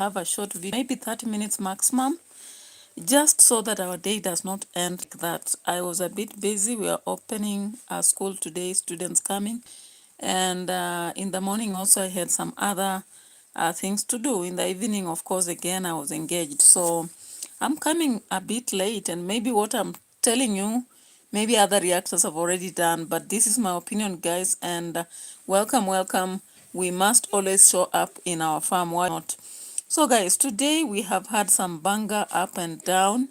have a short video, maybe 30 minutes maximum, just so that our day does not end like that. I was a bit busy. We are opening our school today, students coming. And in the morning also I had some other things to do. In the evening, of course, again, I was engaged. So I'm coming a bit late, and maybe what I'm telling you, maybe other reactors have already done, but this is my opinion, guys, and welcome, welcome. We must always show up in our farm, why not? So guys, today we have had some banger up and down,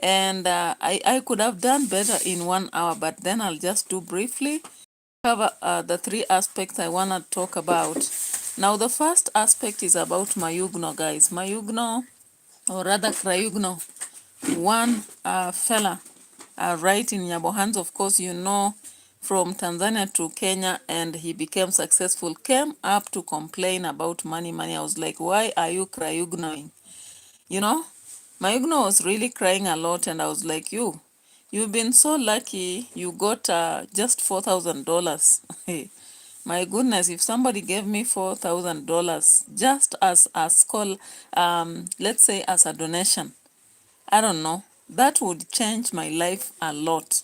and I could have done better in 1 hour, but then I'll just do briefly cover the three aspects I want to talk about. Now, the first aspect is about MAYUGUNO, guys. MAYUGUNO, or rather CRAYUGNO, one fella right in Nyabohands, of course, you know, from Tanzania to Kenya, and he became successful, came up to complain about money. I was like, why are you CRAYUGNOing? You know, MAYUGUNO was really crying a lot, and I was like, you've been so lucky you got just $4,000. My goodness, if somebody gave me $4,000 just as a school, let's say as a donation, I don't know, that would change my life a lot.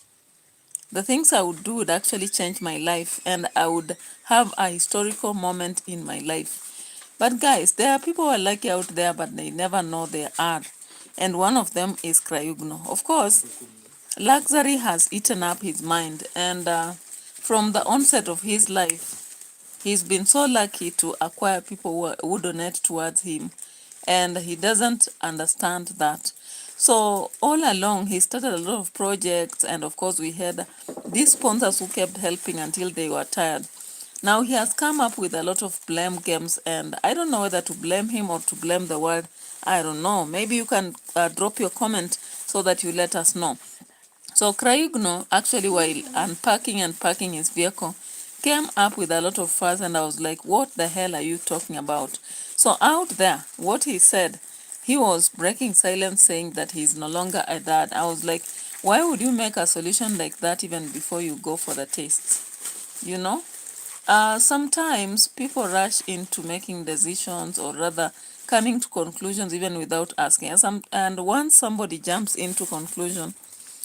The things I would do would actually change my life, and I would have a historical moment in my life. But guys, there are people who are lucky out there, but they never know they are. And one of them is CRAYUGNO. Of course, luxury has eaten up his mind, and from the onset of his life, he's been so lucky to acquire people who donate towards him, and he doesn't understand that. So all along, he started a lot of projects, and of course, we had these sponsors who kept helping until they were tired. Now he has come up with a lot of blame games, and I don't know whether to blame him or to blame the world. I don't know. Maybe you can drop your comment so that you let us know. So CRAYUGNO, actually, while unpacking and packing his vehicle, came up with a lot of fuss, and I was like, what the hell are you talking about? So out there, what he said, he was breaking silence, saying that he's no longer a dad. I was like, why would you make a solution like that even before you go for the tests? You know? Sometimes people rush into making decisions, or rather coming to conclusions even without asking. And once somebody jumps into conclusion,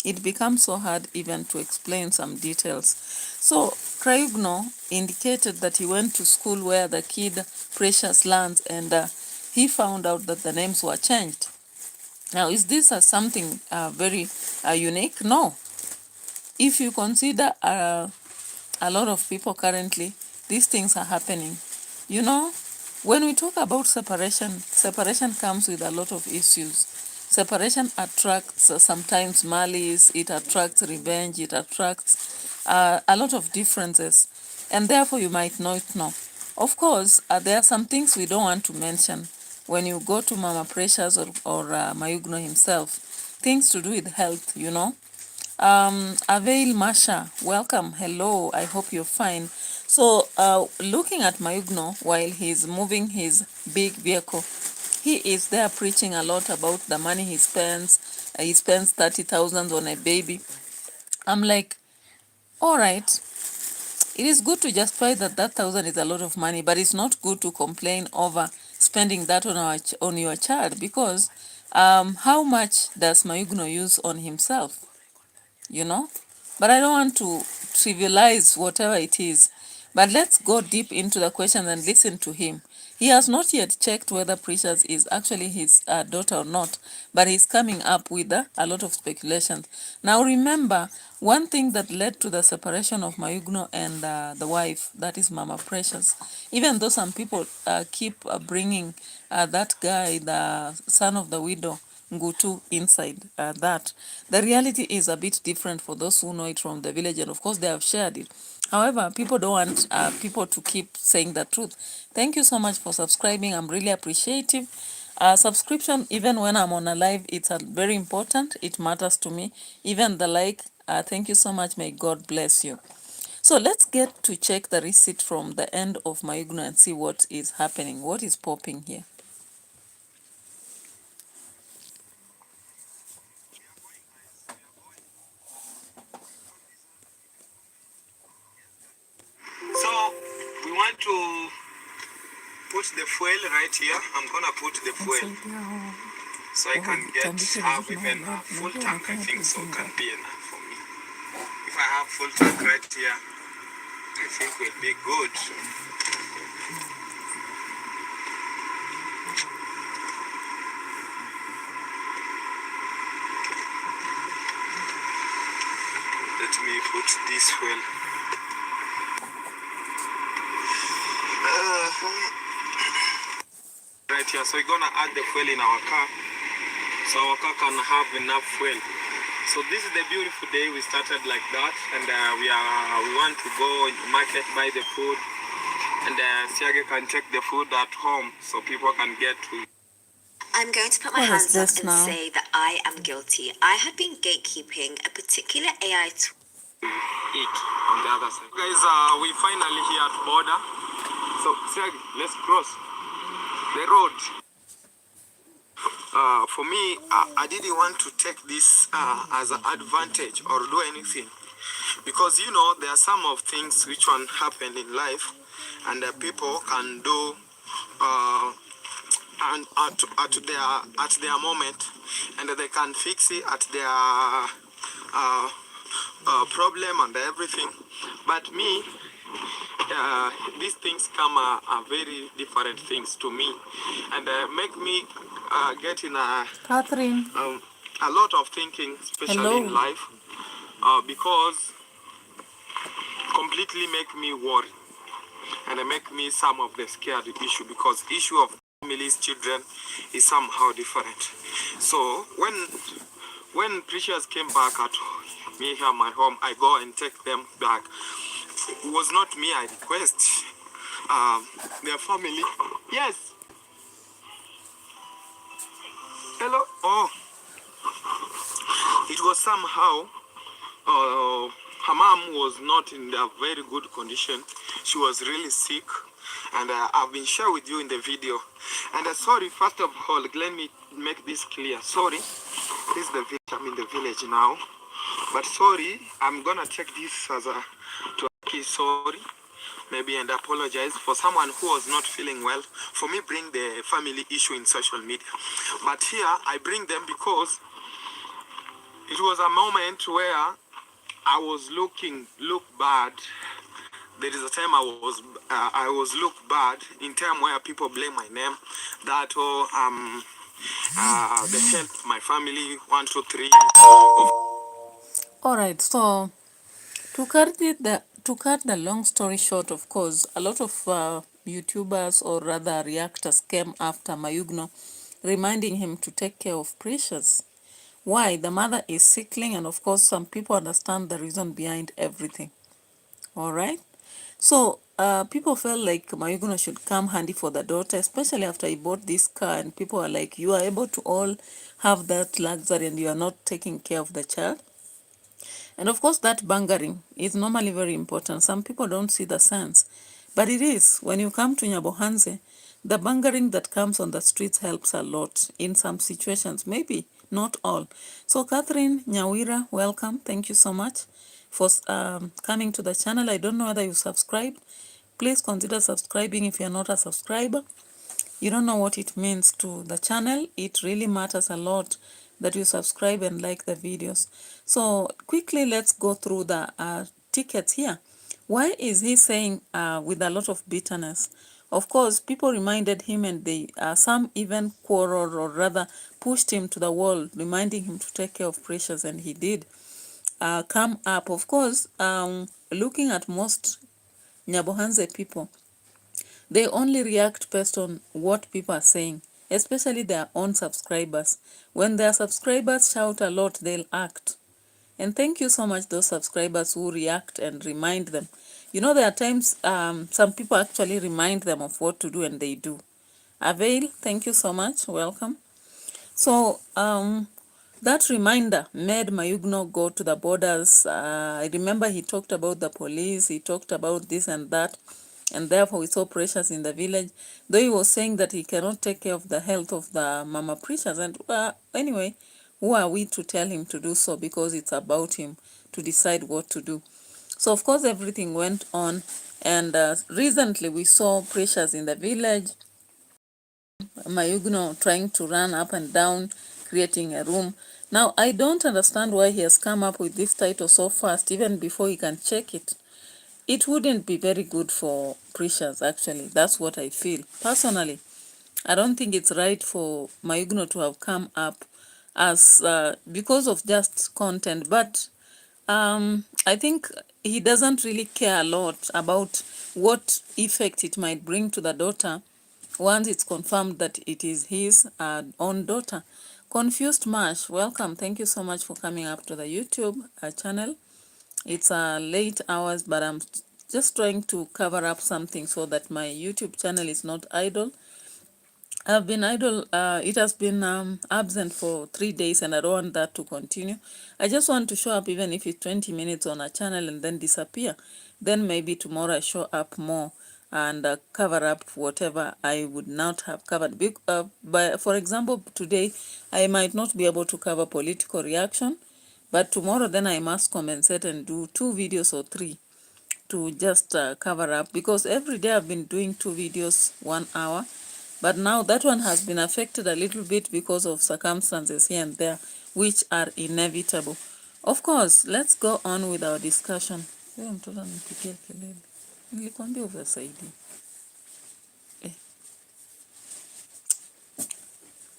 it becomes so hard even to explain some details. So CRAYUGNO indicated that he went to school where the kid Precious lands, and he found out that the names were changed. Now, is this something very unique? No. If you consider a lot of people currently, these things are happening. You know, when we talk about separation, separation comes with a lot of issues. Separation attracts sometimes malice, it attracts revenge, it attracts a lot of differences, and therefore you might not know. Of course, there are some things we don't want to mention when you go to Mama Precious or MAYUGUNO himself, things to do with health, you know. Avail Masha, welcome. Hello, I hope you're fine. So, looking at MAYUGUNO while he's moving his big vehicle, he is there preaching a lot about the money he spends. He spends 30,000 on a baby. I'm like, all right, it is good to justify that 1,000 is a lot of money, but it's not good to complain over spending that on your child, because how much does MAYUGUNO use on himself? You know, but I don't want to trivialize whatever it is. But let's go deep into the question and listen to him. He has not yet checked whether Precious is actually his daughter or not, but he's coming up with a lot of speculations. Now remember, one thing that led to the separation of MAYUGUNO and the wife, that is Mama Precious, even though some people keep bringing that guy, the son of the widow, Ngutu, inside that. The reality is a bit different for those who know it from the village, and of course they have shared it. However, people don't want people to keep saying the truth. Thank you so much for subscribing. I'm really appreciative. Subscription, even when I'm on a live, it's very important. It matters to me. Even the like, thank you so much. May God bless you. So let's get to check the receipt from the end of MAYUGUNO and see what is happening, what is popping here. So we want to put the fuel right here. I'm gonna put the fuel so I can have even a full tank. I think so can be enough for me. If I have full tank right here, I think will be good. Let me put this fuel. Right here, so we're gonna add the fuel in our car, so our car can have enough fuel. So this is the beautiful day. We started like that, and we want to go in the market, buy the food, and Siage can take the food at home so people can get to. I'm going to put my hands up and say that I am guilty. I had been gatekeeping a particular AI tool. Eat on the other side. Guys, we finally here at border. So Siage, let's cross the road. For me, I didn't want to take this as an advantage or do anything, because you know there are some of things which one happen in life, and people can do and at their moment, and they can fix it at their problem and everything. But me, these things come are very different things to me, and make me get in Catherine. A lot of thinking, especially in life, because completely make me worry, and make me some of the scared issue, because issue of families, children is somehow different. So when Precious came back at me here my home, I go and take them back. It was not me, I request their family. Yes. Hello. Oh, it was somehow her mom was not in a very good condition. She was really sick, and I've been sharing with you in the video. And sorry, first of all, let me make this clear. Sorry, this is the village. I'm in the village now, but sorry, I'm gonna take this as a sorry, maybe, and apologize for someone who was not feeling well. For me, bring the family issue in social media, but here I bring them because it was a moment where I was look bad. There is a time I was look bad in time where people blame my name, that they helped my family 1, 2, 3. All right, so to cut the long story short, of course, a lot of YouTubers, or rather reactors, came after MAYUGUNO, reminding him to take care of Precious. Why? The mother is sickling, and of course some people understand the reason behind everything. All right, so people felt like MAYUGUNO should come handy for the daughter, especially after he bought this car, and people are like, you are able to all have that luxury and you are not taking care of the child. And of course, that bangering is normally very important. Some people don't see the sense, but it is. When you come to Nyabohanse, the bangering that comes on the streets helps a lot in some situations, maybe not all. So Catherine Nyawira, welcome. Thank you so much for coming to the channel. I don't know whether you subscribed. Please consider subscribing if you're not a subscriber. You don't know what it means to the channel. It really matters a lot that you subscribe and like the videos. So quickly, let's go through the tickets here. Why is he saying with a lot of bitterness? Of course, people reminded him, and they some even quarreled, or rather pushed him to the wall, reminding him to take care of Precious, and he did come up. Of course, looking at most Nyabohanse people, they only react based on what people are saying, especially their own subscribers. When their subscribers shout a lot, they'll act. And thank you so much, those subscribers who react and remind them. You know, there are times some people actually remind them of what to do, and they do. Avail, thank you so much. Welcome. So that reminder made MAYUGUNO go to the borders. I remember he talked about the police, he talked about this and that, and therefore we saw Precious in the village, though he was saying that he cannot take care of the health of the Mama Precious. And anyway, who are we to tell him to do so, because it's about him to decide what to do. So of course everything went on, and recently we saw Precious in the village. MAYUGUNO trying to run up and down, creating a room. Now, I don't understand why he has come up with this title so fast, even before he can check it. It wouldn't be very good for Precious, actually. That's what I feel. Personally, I don't think it's right for MAYUGUNO to have come up as because of just content. But I think he doesn't really care a lot about what effect it might bring to the daughter once it's confirmed that it is his own daughter. Confused Mash, welcome. Thank you so much for coming up to the YouTube channel. It's late hours, but I'm just trying to cover up something so that my YouTube channel is not idle. I've been idle. It has been absent for 3 days, and I don't want that to continue. I just want to show up, even if it's 20 minutes on a channel and then disappear. Then maybe tomorrow I show up more and cover up whatever I would not have covered. For example, today I might not be able to cover political reaction, but tomorrow then I must compensate and do 2 videos or 3 to just cover up, because every day I've been doing 2 videos 1 hour. But now that one has been affected a little bit because of circumstances here and there, which are inevitable. Of course, let's go on with our discussion. Nilikwambia uvasaidi.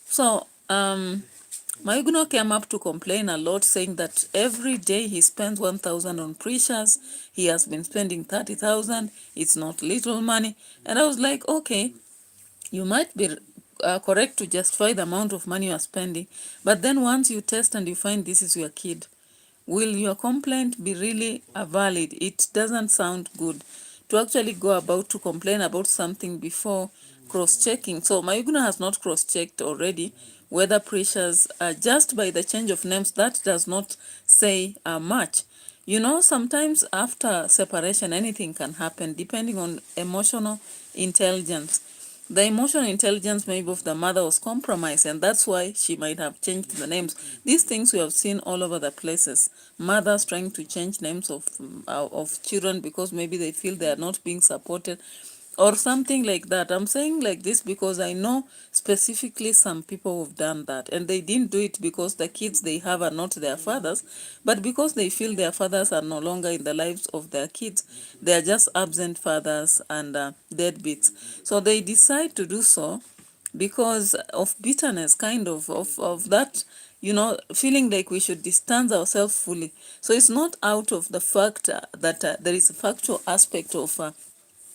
So, MAYUGUNO came up to complain a lot, saying that every day he spends 1,000 on Precious. He has been spending 30,000. It's not little money. And I was like, okay, you might be correct to justify the amount of money you are spending, but then once you test and you find this is your kid, will your complaint be really valid? It doesn't sound good to actually go about to complain about something before cross-checking. So MAYUGUNO has not cross-checked already whether Precious, just by the change of names, that does not say much. You know, sometimes after separation, anything can happen depending on emotional intelligence. The emotional intelligence maybe of the mother was compromised, and that's why she might have changed the names. These things we have seen all over the places. Mothers trying to change names of children because maybe they feel they are not being supported or something like that. I'm saying like this because I know specifically some people who've done that, and they didn't do it because the kids they have are not their fathers, but because they feel their fathers are no longer in the lives of their kids. They are just absent fathers and deadbeats. So they decide to do so because of bitterness, kind of that, you know, feeling like we should distance ourselves fully. So it's not out of the fact that there is a factual aspect of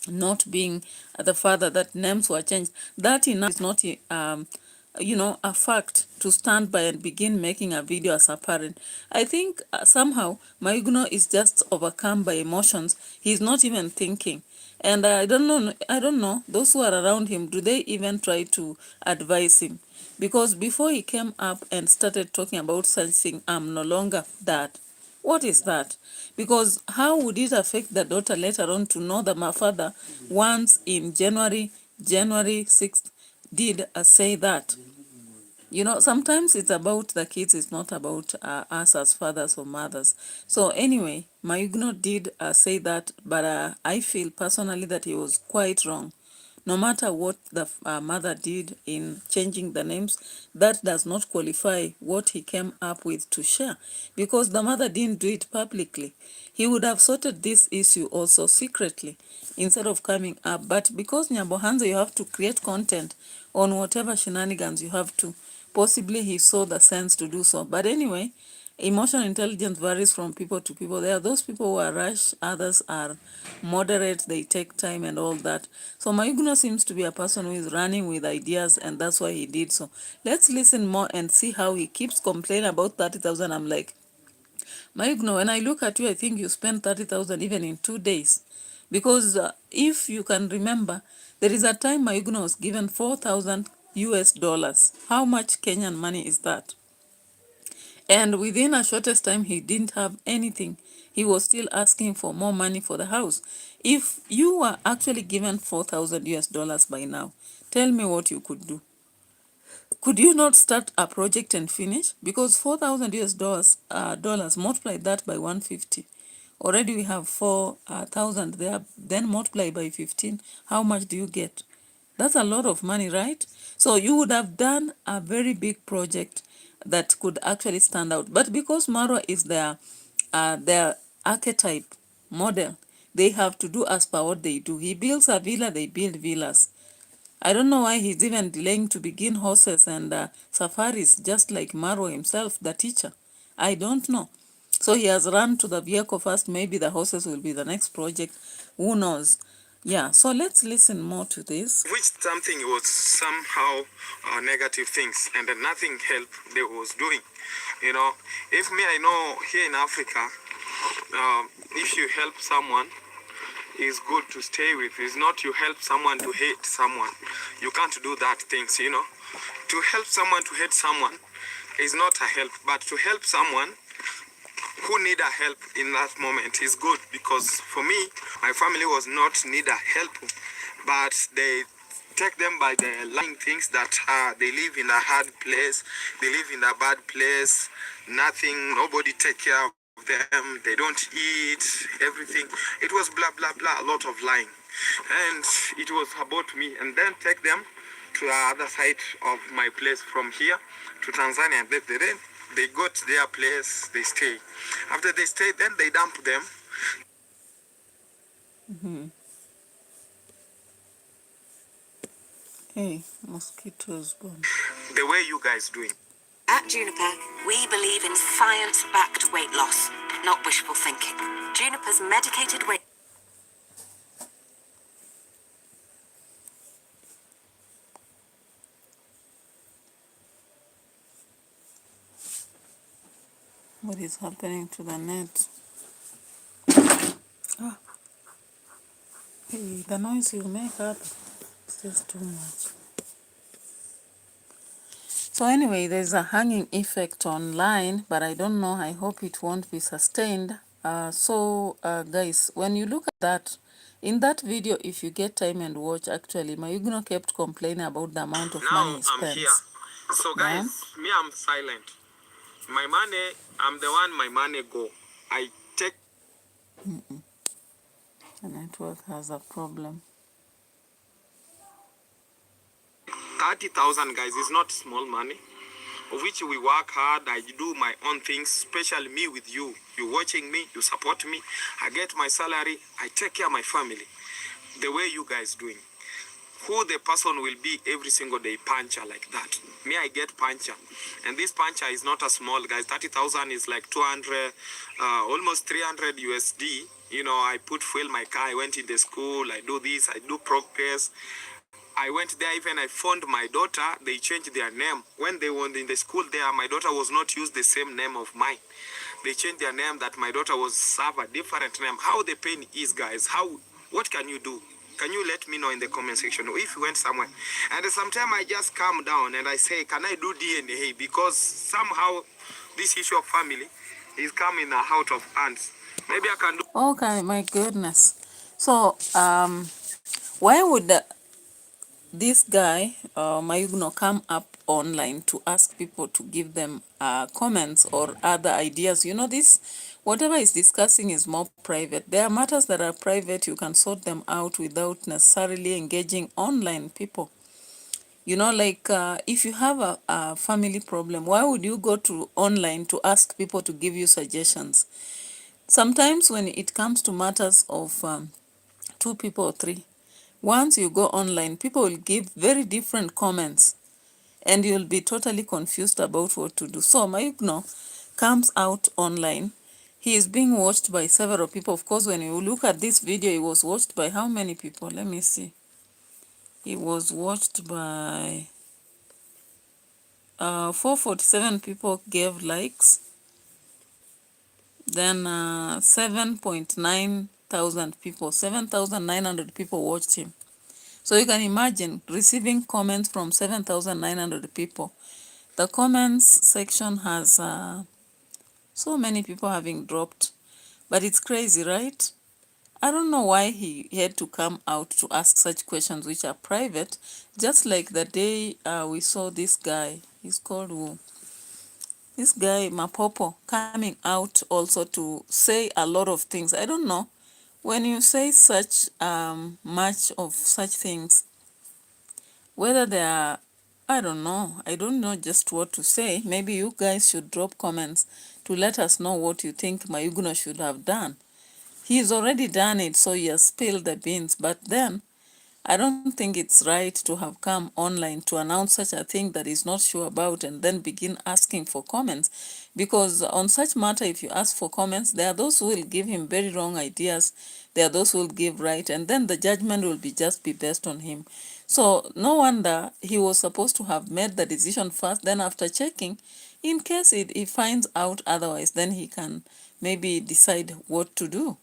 not being the father that names were changed. That enough is not you know, a fact to stand by and begin making a video as a parent. I think somehow MAYUGUNO is just overcome by emotions. He's not even thinking. And I don't know, those who are around him, do they even try to advise him? Because before he came up and started talking about such thing, I'm no longer that. What is that? Because how would it affect the daughter later on to know that my father once in January 6th did say that? You know, sometimes it's about the kids, it's not about us as fathers or mothers. So anyway, MAYUGUNO did say that, but I feel personally that he was quite wrong. No matter what the mother did in changing the names, that does not qualify what he came up with to share, because the mother didn't do it publicly. He would have sorted this issue also secretly instead of coming up. But because Nyabohanza, you have to create content on whatever shenanigans you have to. Possibly he saw the sense to do so. But anyway, emotional intelligence varies from people to people. There are those people who are rash, others are moderate, they take time and all that. So MAYUGUNO seems to be a person who is running with ideas, and that's why he did so. Let's listen more and see how he keeps complaining about 30,000. I'm like, MAYUGUNO, when I look at you, I think you spent 30,000 even in 2 days. Because if you can remember, there is a time MAYUGUNO was given 4,000 US dollars. How much Kenyan money is that? And within a shortest time, he didn't have anything. He was still asking for more money for the house. If you were actually given 4,000 US dollars by now, tell me what you could do. Could you not start a project and finish? Because 4,000 US dollars, multiply that by 150. Already we have 4,000 there, then multiply by 15. How much do you get? That's a lot of money, right? So you would have done a very big project that could actually stand out. But because Marwa is their archetype model, they have to do as per what they do. He builds a villa, they build villas. I don't know why he's even delaying to begin horses and safaris, just like Marwa himself, the teacher. I don't know. So he has run to the vehicle first. Maybe the horses will be the next project. Who knows? Yeah, so let's listen more to this. Which something was somehow negative things and nothing helped they was doing. You know, if me, I know here in Africa, if you help someone, it's good to stay with. It's not you help someone to hate someone. You can't do that things, you know. To help someone to hate someone is not a help, but to help someone who need a help in that moment is good, because for me, my family was not need a help, but they take them by the lying things that they live in a hard place, they live in a bad place, nothing, nobody take care of them, they don't eat, everything. It was blah, blah, blah, a lot of lying. And it was about me. And then take them to the other side of my place from here to Tanzania. They go to their place, they stay. After they stay, then they dump them. Hey, mosquitoes gone. The way you guys doing. At Juniper, we believe in science-backed weight loss, not wishful thinking. Juniper's medicated weight... What is happening to the net? Ah, hey, the noise you make up is just too much. So anyway, there's a hanging effect online, but I don't know. I hope it won't be sustained. Guys, when you look at that, in that video, if you get time and watch, actually, Mayugno kept complaining about the amount of money he spends. I'm here. So guys, me, I'm silent. My money, I'm the one my money go. I take... The network has a problem. 30,000, guys, is not small money, of which we work hard. I do my own things, especially me with you. You watching me, you support me. I get my salary. I take care of my family. The way you guys doing. Who the person will be every single day puncher like that. Me, I get puncher. And this puncher is not a small, guys. 30,000 is like 200, almost 300 USD. You know, I put fuel my car. I went in the school. I do this. I do progress. I went there, even I found my daughter, they changed their name. When they were in the school there, my daughter was not used the same name of mine. They changed their name, that my daughter was serve a different name. How the pain is, guys, what can you do? Can you let me know in the comment section if you went somewhere? And sometimes I just calm down and I say, can I do DNA? Because somehow this issue of family is coming out of hands. Maybe I can do... Okay, my goodness. So, why would this guy, Mayugno, come up online to ask people to give them comments or other ideas? You know, whatever he's discussing is more private. There are matters that are private. You can sort them out without necessarily engaging online people. You know, like if you have a family problem, why would you go to online to ask people to give you suggestions? Sometimes when it comes to matters of 2 people or 3, once you go online, people will give very different comments and you'll be totally confused about what to do. So Mayugno comes out online. He is being watched by several people. Of course, when you look at this video, he was watched by how many people? Let me see. He was watched by 447 people gave likes. Then 7.9 thousand people, 7,900 people watched him. So you can imagine receiving comments from 7,900 people. The comments section has so many people having dropped, but it's crazy, right? I don't know why he had to come out to ask such questions which are private, just like the day we saw this guy, he's called who? This guy, Mapopo, coming out also to say a lot of things. I don't know. When you say such much of such things, Whether they are, I don't know. I don't know just what to say. Maybe you guys should drop comments to let us know what you think MAYUGUNO should have done. He's already done it, so he has spilled the beans. But then, I don't think it's right to have come online to announce such a thing that he's not sure about and then begin asking for comments. Because on such matter, if you ask for comments, there are those who will give him very wrong ideas. There are those who will give right, and then the judgment will be just be based on him. So no wonder he was supposed to have made the decision first. Then after checking, in case he finds out otherwise, then he can maybe decide what to do.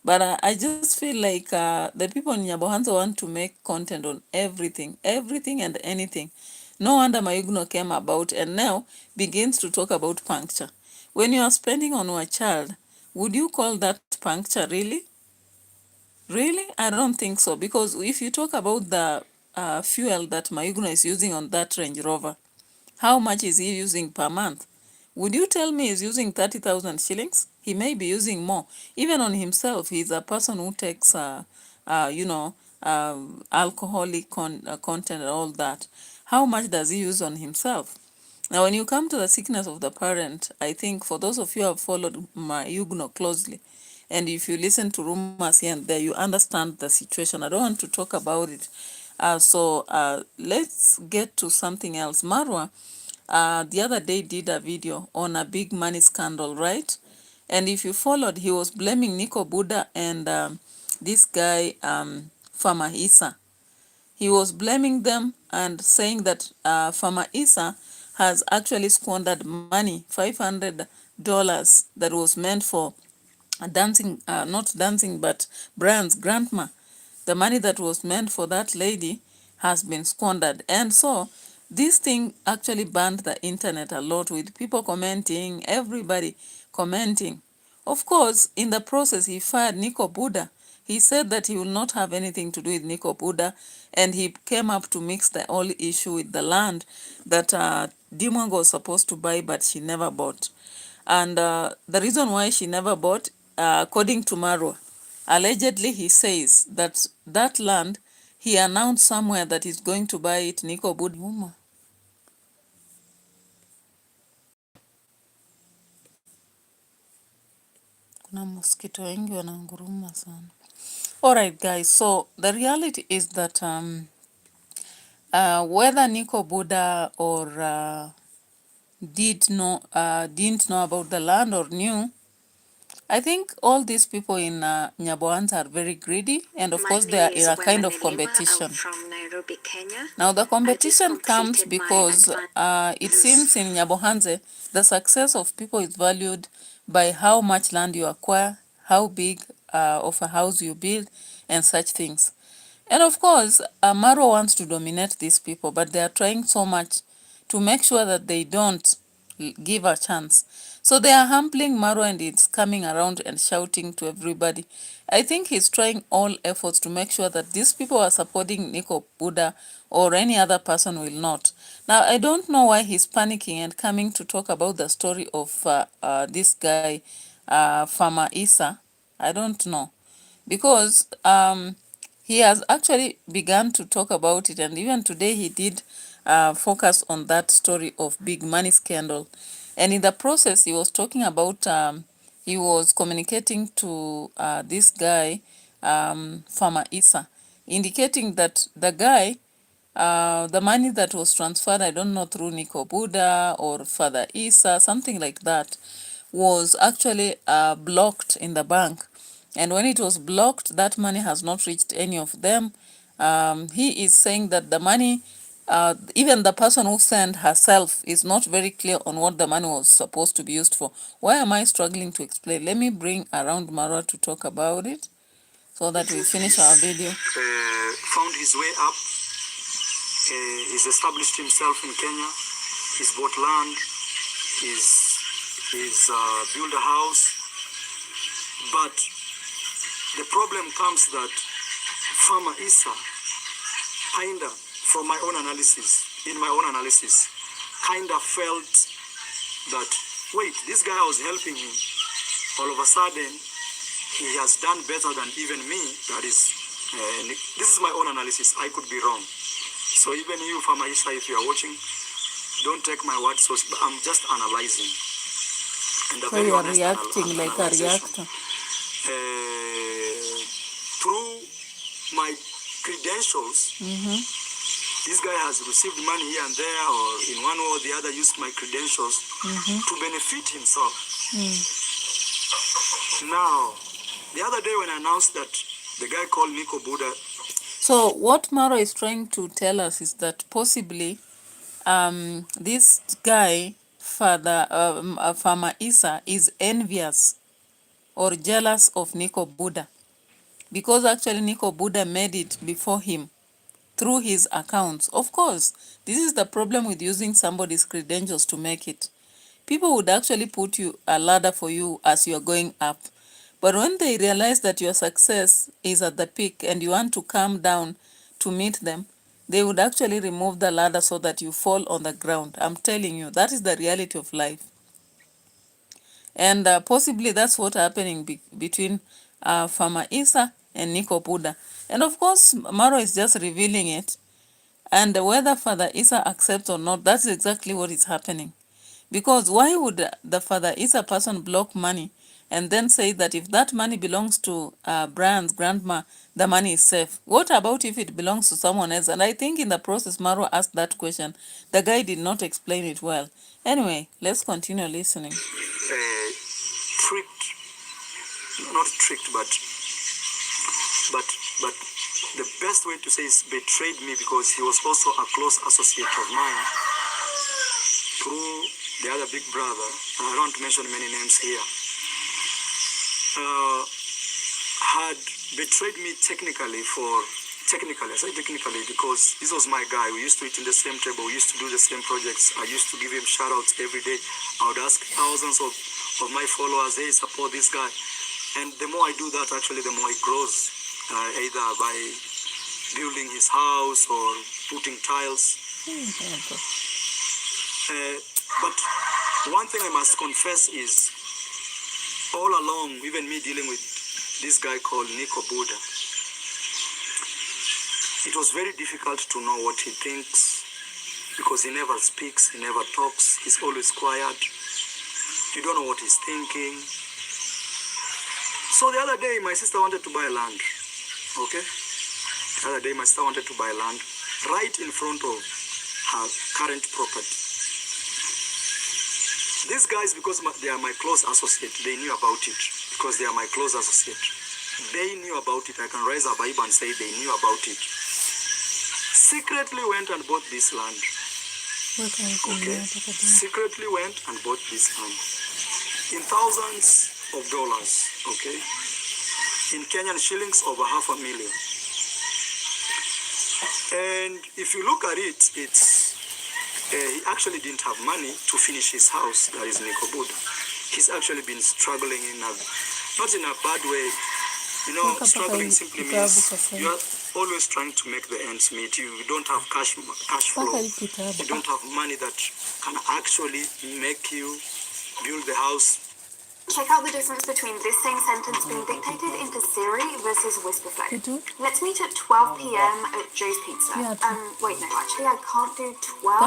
But I just feel like the people in Nyabohanza want to make content on everything, everything and anything. No wonder MAYUGUNO came about and now begins to talk about puncture. When you are spending on your child, would you call that puncture really? Really? I don't think so. Because if you talk about the fuel that MAYUGUNO is using on that Range Rover, how much is he using per month? Would you tell me he's using 30,000 shillings? He may be using more. Even on himself, he's a person who takes, you know, alcoholic content and all that. How much does he use on himself? Now, when you come to the sickness of the parent, I think for those of you who have followed MAYUGUNO closely, and if you listen to rumors here and there, you understand the situation. I don't want to talk about it. So let's get to something else. Marwa, the other day did a video on a big money scandal, right? And if you followed, he was blaming NICO BUDA and this guy, Farmer Issac. He was blaming them and saying that Farmer Issac has actually squandered money, $500 that was meant for dancing, not dancing, but brands, grandma. The money that was meant for that lady has been squandered. And so this thing actually burned the internet a lot with people commenting, everybody commenting. Of course, in the process, he fired NICO BUDA. He said that he will not have anything to do with NICO BUDA, and he came up to mix the whole issue with the land that Dimwang was supposed to buy, but she never bought. And the reason why she never bought, according to Marwa, allegedly he says that that land, he announced somewhere that he's going to buy it, NICO BUDA. Kuna mosquito wengi wananguruma sana. All right, guys. So the reality is that whether NICO BUDA or didn't know about the land or knew, I think all these people in Nyabohanza are very greedy, and of course they are in a kind of competition. I'm from Nairobi, Kenya. Now the competition comes because it seems in Nyabohanza the success of people is valued by how much land you acquire, how big of a house you build, and such things. And of course, Marwa wants to dominate these people, but they are trying so much to make sure that they don't give a chance. So they are humbling Marwa and it's coming around and shouting to everybody. I think he's trying all efforts to make sure that these people are supporting NICO BUDA or any other person will not. Now, I don't know why he's panicking and coming to talk about the story of this guy, Farmer Issac. I don't know. Because he has actually begun to talk about it, and even today he did focus on that story of big money scandal. And in the process, he was talking about, he was communicating to this guy, Farmer Issac, indicating that the guy, the money that was transferred, I don't know, through NICO BUDA or Father Issac, something like that, was actually blocked in the bank. And when it was blocked, that money has not reached any of them. He is saying that the money, even the person who sent herself is not very clear on what the money was supposed to be used for. Why am I struggling to explain? Let me bring around Marwa to talk about it so that we finish our video. Found his way up. He's established himself in Kenya. He's bought land. He's built a house. But the problem comes that Farmer Issac, kinda, from my own analysis, kinda felt that, wait, this guy was helping him. All of a sudden, he has done better than even me. That is, this is my own analysis. I could be wrong. So even you, Farmer Issa, if you are watching, don't take my word source, but I'm just analyzing. And a So very you are honest reacting like a analyzation. reactor. Through my credentials, this guy has received money here and there, or in one way or the other used my credentials to benefit himself. Now, the other day when I announced that the guy called NICO BUDA. So what Marwa is trying to tell us is that possibly this guy, Farmer Issa, is envious or jealous of NICO BUDA, because actually NICO BUDA made it before him through his accounts. Of course, this is the problem with using somebody's credentials to make it. People would actually put you a ladder for you as you're going up. But when they realize that your success is at the peak and you want to come down to meet them, they would actually remove the ladder so that you fall on the ground. I'm telling you, that is the reality of life. And possibly that's what's happening between Farmer Issa and NICO BUDA. And of course, Marwa is just revealing it. And whether Father Issa accepts or not, that's exactly what is happening. Because why would the Father Issa person block money and then say that if that money belongs to Brian's grandma, the money is safe? What about if it belongs to someone else? And I think in the process, Marwa asked that question. The guy did not explain it well. Anyway, let's continue listening. Tricked, not tricked, but the best way to say is betrayed me, because he was also a close associate of mine through the other big brother. I don't want to mention many names here. Had betrayed me technically, I say technically because this was my guy. We used to eat in the same table. We used to do the same projects. I used to give him shout outs every day. I would ask thousands of my followers, hey, support this guy. And the more I do that, actually, the more he grows, either by building his house or putting tiles. But one thing I must confess is, all along, even me dealing with this guy called NICO BUDA, it was very difficult to know what he thinks, because he never speaks, he never talks, he's always quiet. You don't know what he's thinking. So the other day, my sister wanted to buy land, okay? The other day, my sister wanted to buy land right in front of her current property. These guys, because they are my close associate, they knew about it, because they are my close associate. They knew about it. I can raise a Bible and say they knew about it. Secretly went and bought this land. Okay? Secretly went and bought this land. In thousands of dollars, okay? In Kenyan shillings, over $500,000. And if you look at it, it's he actually didn't have money to finish his house. That is NICO BUDA. He's actually been struggling not in a bad way. You know, struggling simply means you are always trying to make the ends meet. You don't have cash flow. You don't have money that can actually make you build the house. Check out the difference between this same sentence being dictated into Siri versus Whisperflow. Let's meet at 12 p.m. at Joe's Pizza. Wait, no, actually I can't do 12.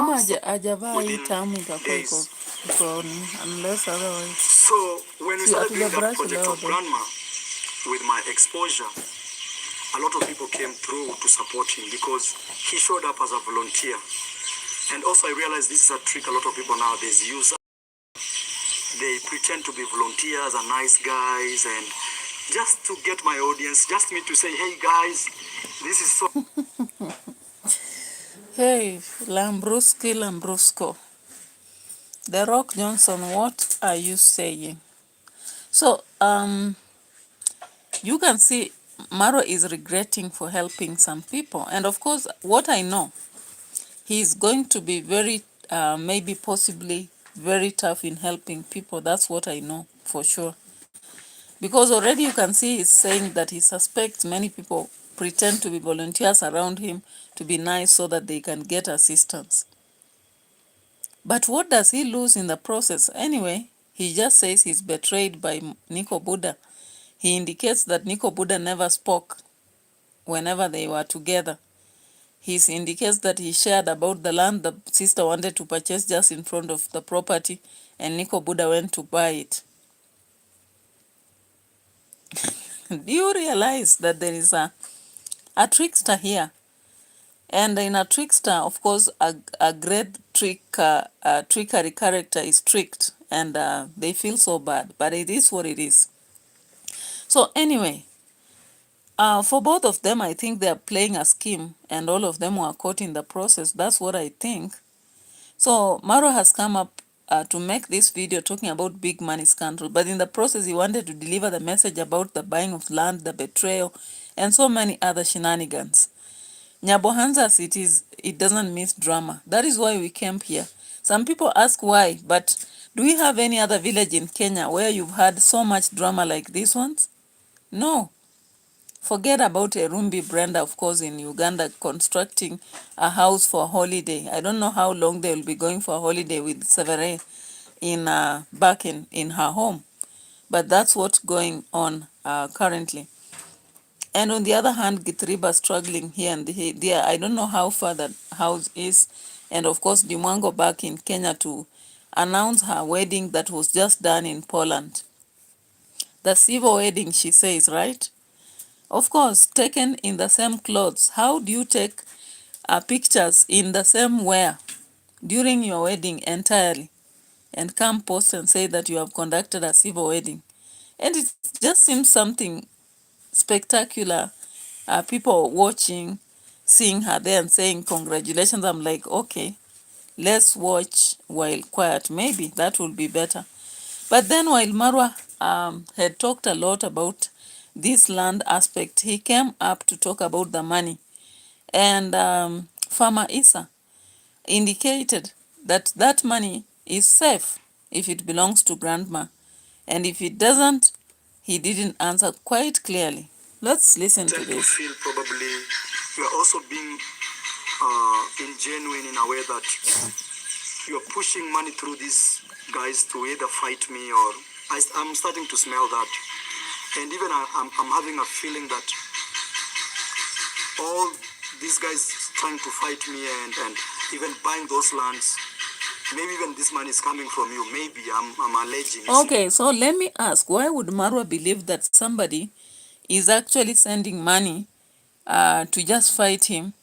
Unless otherwise. So when we started doing that project of Grandma, with my exposure, a lot of people came through to support him because he showed up as a volunteer. And also I realized this is a trick a lot of people nowadays use. They pretend to be volunteers and nice guys, and just to get my audience, just me to say, hey guys, this is so... Hey, Lambrusco. The Rock Johnson, what are you saying? So, you can see Marwa is regretting for helping some people. And of course, what I know, he's going to be very, maybe possibly very tough in helping people. That's what I know for sure. Because already you can see he's saying that he suspects many people pretend to be volunteers around him to be nice so that they can get assistance. But what does he lose in the process? Anyway, he just says he's betrayed by NICO BUDA. He indicates that NICO BUDA never spoke whenever they were together. he indicates that he shared about the land the sister wanted to purchase just in front of the property, and NICO BUDA went to buy it. Do you realize that there is a trickster here? And in a trickster, of course, a great trickery character is tricked, and they feel so bad, but it is what it is. So anyway, for both of them, I think they are playing a scheme, and all of them were caught in the process. That's what I think. So Marwa has come up to make this video talking about big money scandal, but in the process, he wanted to deliver the message about the buying of land, the betrayal, and so many other shenanigans. Nyabohanza's it doesn't miss drama. That is why we came here. Some people ask why, but do we have any other village in Kenya where you've had so much drama like these ones? No. Forget about Erumbi Brenda, of course, in Uganda, constructing a house for a holiday. I don't know how long they will be going for a holiday with Severe in back in her home. But that's what's going on currently. And on the other hand, Gitriba struggling here and there. I don't know how far that house is. And of course, Dimwango back in Kenya to announce her wedding that was just done in Poland. The civil wedding, she says, right? Of course, taken in the same clothes. How do you take pictures in the same wear during your wedding entirely and come post and say that you have conducted a civil wedding? And it just seems something spectacular. People watching, seeing her there and saying congratulations. I'm like, okay, let's watch while quiet. Maybe that will be better. But then while Marwa had talked a lot about this land aspect, he came up to talk about the money. And Farmer Issac indicated that that money is safe if it belongs to grandma. And if it doesn't, he didn't answer quite clearly. Let's listen to this. I feel probably you are also being ingenuine in a way that you are pushing money through these guys to either fight me or I'm starting to smell that. And even I'm having a feeling that all these guys trying to fight me and even buying those lands, maybe even this money is coming from you. Maybe I'm alleging. Okay, so let me ask, why would Marwa believe that somebody is actually sending money to just fight him?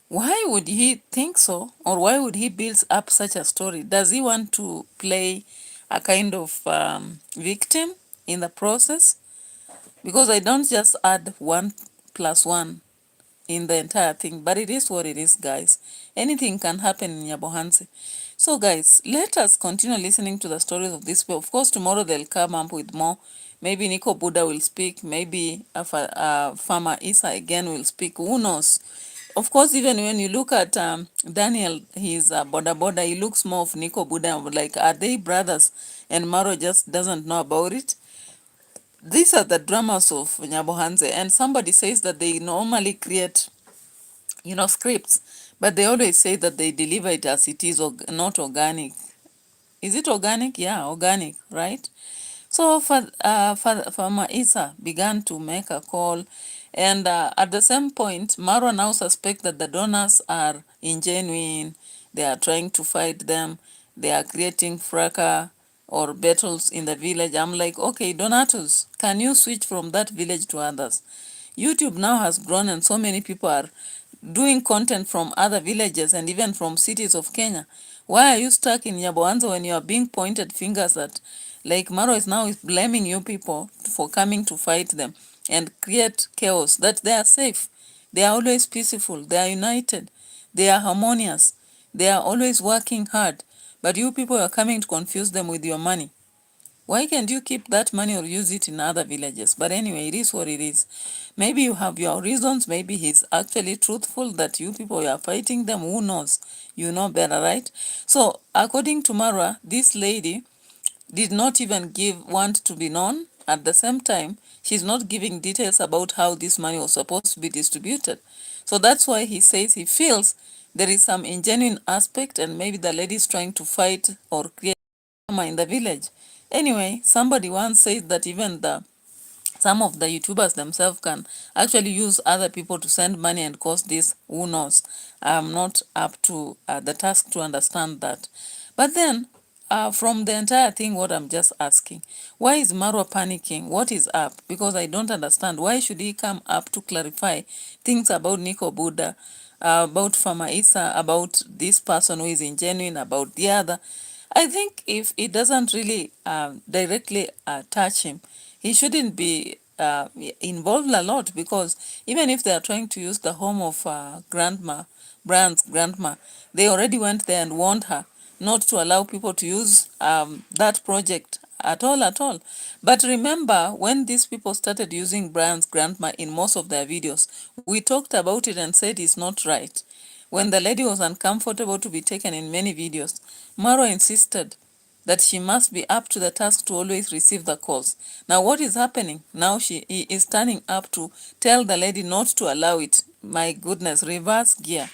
Why would he think so? Or why would he build up such a story? Does he want to play a kind of victim in the process? Because I don't just add 1 + 1 in the entire thing, but it is what it is, guys. Anything can happen in Nyabohanse. So guys, let us continue listening to the stories of this people. Of course, tomorrow they'll come up with more. Maybe NICO BUDA will speak. Maybe Farmer Issac again will speak. Who knows? Of course, even when you look at Daniel, he's boda, he looks more of NICO BUDA. Like, are they brothers? And Maro just doesn't know about it. These are the dramas of Nyabohanse. And somebody says that they normally create, scripts, but they always say that they deliver it as it is, not organic. Is it organic? Yeah, organic, right? So Farmer Issac began to make a call, and at the same point, Marwa now suspects that the donors are ingenuine, they are trying to fight them, they are creating fracas or battles in the village. I'm like, okay, donators, can you switch from that village to others? YouTube now has grown and so many people are doing content from other villages and even from cities of Kenya. Why are you stuck in Nyabohanse when you are being pointed fingers at? Like Marwa is now blaming you people for coming to fight them and create chaos, that they are safe. They are always peaceful. They are united. They are harmonious. They are always working hard. But you people are coming to confuse them with your money. Why can't you keep that money or use it in other villages? But anyway, it is what it is. Maybe you have your reasons. Maybe he's actually truthful that you people are fighting them. Who knows? You know better, right? So according to Marwa, this lady did not even want to be known. At the same time, she's not giving details about how this money was supposed to be distributed. So that's why he says he feels there is some ingenuine aspect and maybe the lady is trying to fight or create drama in the village. Anyway, somebody once said that even the some of the YouTubers themselves can actually use other people to send money and cause this. Who knows? I'm not up to the task to understand that. But then, from the entire thing, what I'm just asking, why is Marwa panicking? What is up? Because I don't understand. Why should he come up to clarify things about NICO BUDA, about Farmer Issac, about this person who is ingenuine, about the other? I think if it doesn't really directly touch him, he shouldn't be involved a lot, because even if they are trying to use the home of Brand's grandma, they already went there and warned her not to allow people to use that project at all. But remember, when these people started using Brian's grandma in most of their videos, we talked about it and said it's not right. When the lady was uncomfortable to be taken in many videos, Marwa insisted that she must be up to the task to always receive the calls. Now what is happening? Now he is turning up to tell the lady not to allow it. My goodness, reverse gear.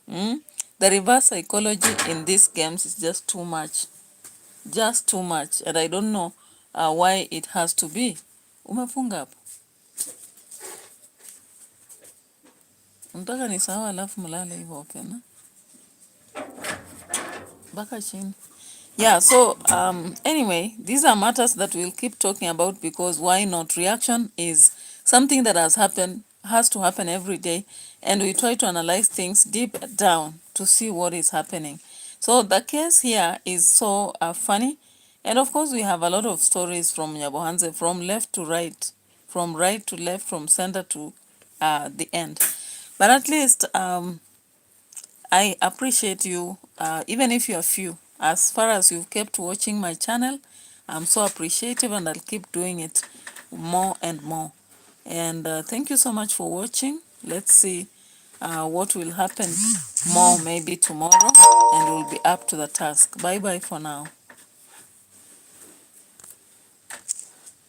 The reverse psychology in these games is just too much. Just too much. And I don't know why it has to be. Umefunga hapo. Unataka ni sawa alafu mlale hivyo open. Baka chini. Yeah, so anyway, these are matters that we'll keep talking about, because why not? Reaction is something that has to happen every day, and we try to analyze things deep down to see what is happening. So the case here is so funny, and of course we have a lot of stories from Nyabohanze, from left to right, from right to left, from center to the end. But at least I appreciate you, even if you're few. As far as you've kept watching my channel, I'm so appreciative, and I'll keep doing it more and more. And thank you so much for watching. Let's see what will happen more maybe tomorrow, and we'll be up to the task. Bye bye for now.